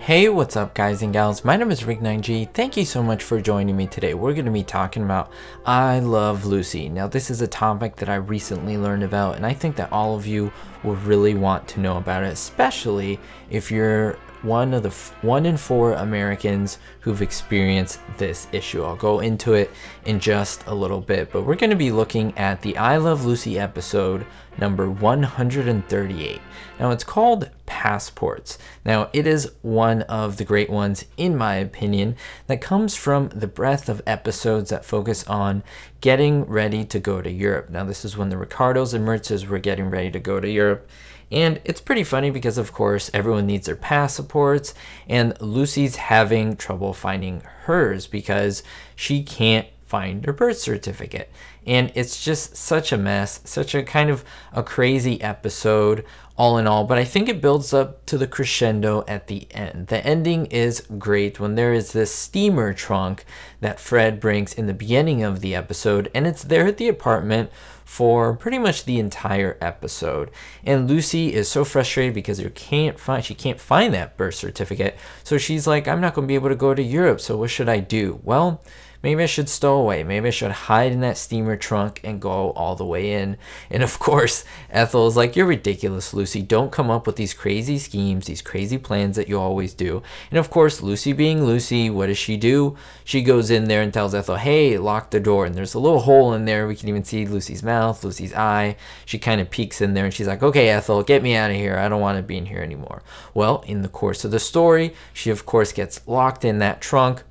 Hey, what's up guys and gals? My name is Rick9G. Thank you so much for joining me today. We're going to be talking about I Love Lucy. Now this is a topic that I recently learned about, and I think that all of you will really want to know about it, especially if you're one of the 1 in 4 Americans who've experienced this issue. I'll go into it in just a little bit, but we're going to be looking at the I Love Lucy episode number 138. Now it's called Passports. Now it is one of the great ones in my opinion that comes from the breadth of episodes that focus on getting ready to go to Europe. Now this is when the Ricardos and Mertzes were getting ready to go to Europe. And it's pretty funny because of course everyone needs their passports, and Lucy's having trouble finding hers because she can't find her birth certificate. And it's just such a mess, such a kind of a crazy episode all in all, but I think it builds up to the crescendo at the end. The ending is great when there is this steamer trunk that Fred brings in the beginning of the episode, and it's there at the apartment for pretty much the entire episode. And Lucy is so frustrated because she can't find that birth certificate. So she's like, I'm not going to be able to go to Europe, so what should I do? Well, maybe I should stow away. Maybe I should hide in that steamer trunk and go all the way in. And of course, Ethel is like, you're ridiculous, Lucy. Don't come up with these crazy schemes, these crazy plans that you always do. And of course, Lucy being Lucy, what does she do? She goes in there and tells Ethel, hey, lock the door. And there's a little hole in there. We can even see Lucy's mouth, Lucy's eye. She kind of peeks in there and she's like, okay, Ethel, get me out of here. I don't want to be in here anymore. Well, in the course of the story, she of course gets locked in that trunk.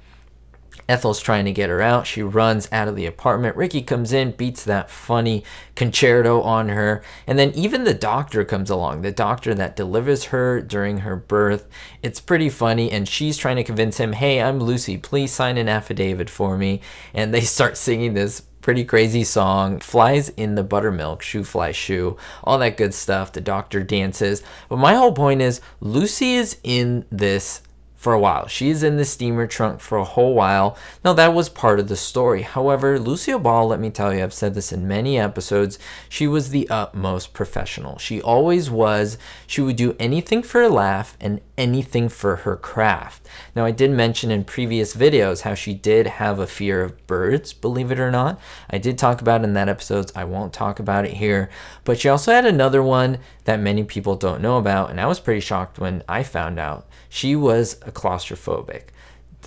Ethel's trying to get her out. She runs out of the apartment. Ricky comes in, beats that funny concerto on her. And then even the doctor comes along, the doctor that delivers her during her birth. It's pretty funny. And she's trying to convince him, hey, I'm Lucy. Please sign an affidavit for me. And they start singing this pretty crazy song, Flies in the Buttermilk, Shoe Fly Shoe, all that good stuff. The doctor dances. But my whole point is Lucy is in this for a while. She's in the steamer trunk for a whole while. Now that was part of the story. However, Lucille Ball, let me tell you, I've said this in many episodes, she was the utmost professional. She always was. She would do anything for a laugh and anything for her craft. Now I did mention in previous videos how she did have a fear of birds, believe it or not. I did talk about it in that episode. I won't talk about it here. But she also had another one that many people don't know about, and I was pretty shocked when I found out. She was a claustrophobic.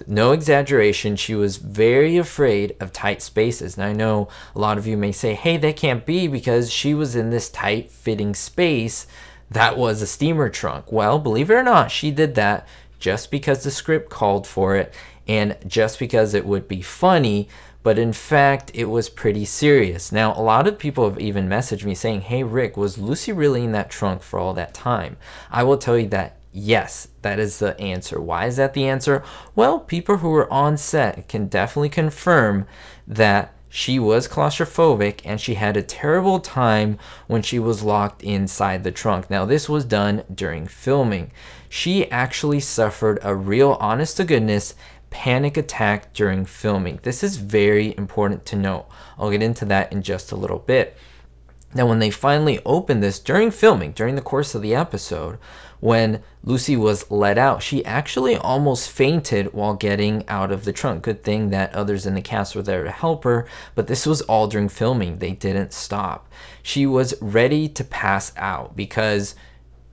No exaggeration, she was very afraid of tight spaces. Now I know a lot of you may say, hey, that can't be because she was in this tight fitting space that was a steamer trunk. Well, believe it or not, she did that just because the script called for it and just because it would be funny. But in fact, it was pretty serious. Now, a lot of people have even messaged me saying, hey, Rick, was Lucy really in that trunk for all that time? I will tell you that yes, that is the answer. Why is that the answer? Well, people who were on set can definitely confirm that she was claustrophobic and she had a terrible time when she was locked inside the trunk. Now, this was done during filming. She actually suffered a real, honest to goodness, panic attack during filming. This is very important to know. I'll get into that in just a little bit. Now, when they finally opened this during filming, during the course of the episode, when Lucy was let out, she actually almost fainted while getting out of the trunk. Good thing that others in the cast were there to help her, but this was all during filming. They didn't stop. She was ready to pass out because,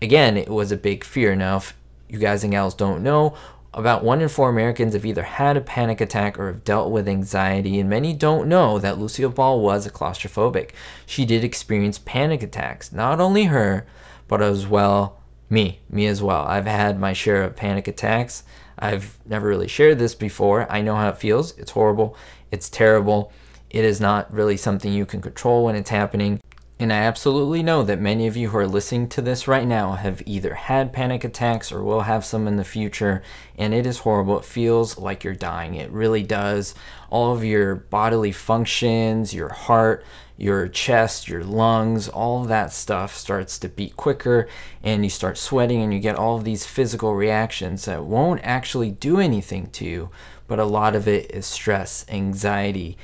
again, it was a big fear. Now, if you guys and gals don't know, about 1 in 4 Americans have either had a panic attack or have dealt with anxiety, and many don't know that Lucille Ball was a claustrophobic. She did experience panic attacks. Not only her, but as well me as well. I've had my share of panic attacks. I've never really shared this before. I know how it feels. It's horrible. It's terrible. It is not really something you can control when it's happening. And I absolutely know that many of you who are listening to this right now have either had panic attacks or will have some in the future, and it is horrible. It feels like you're dying. It really does. All of your bodily functions, your heart, your chest, your lungs, all of that stuff starts to beat quicker, and you start sweating, and you get all of these physical reactions that won't actually do anything to you, but a lot of it is stress, anxiety,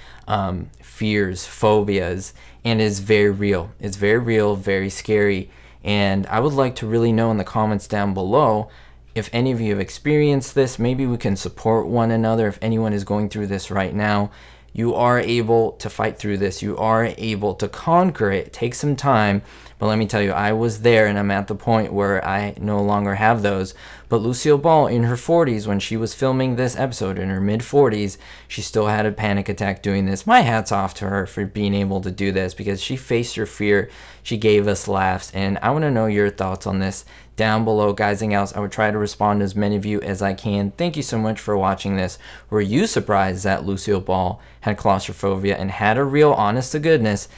fears, phobias, and is very real. It's very real, very scary. And I would like to really know in the comments down below, If any of you have experienced this, maybe we can support one another. If anyone is going through this right now, you are able to fight through this. You are able to conquer it. It takes some time, but let me tell you, I was there and I'm at the point where I no longer have those. But Lucille Ball in her 40s, when she was filming this episode in her mid 40s, she still had a panic attack doing this. My hat's off to her for being able to do this, because she faced her fear. She gave us laughs, and I want to know your thoughts on this down below, guys and gals. I would try to respond to as many of you as I can. Thank you so much for watching this. Were you surprised that Lucille Ball had claustrophobia and had a real, honest to goodness,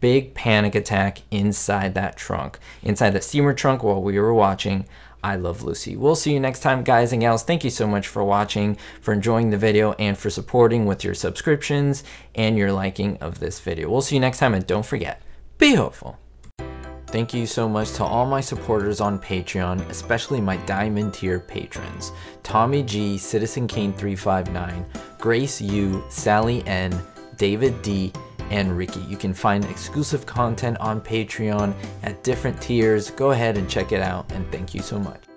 big panic attack inside that trunk, inside that steamer trunk while we were watching I Love Lucy? We'll see you next time, guys and gals. Thank you so much for watching, for enjoying the video, and for supporting with your subscriptions and your liking of this video. We'll see you next time, and don't forget, be hopeful. Thank you so much to all my supporters on Patreon, especially my Diamond tier patrons: Tommy G, Citizen Kane 359, Grace U, Sally N, David D, and Ricky. You can find exclusive content on Patreon at different tiers. Go ahead and check it out, and thank you so much.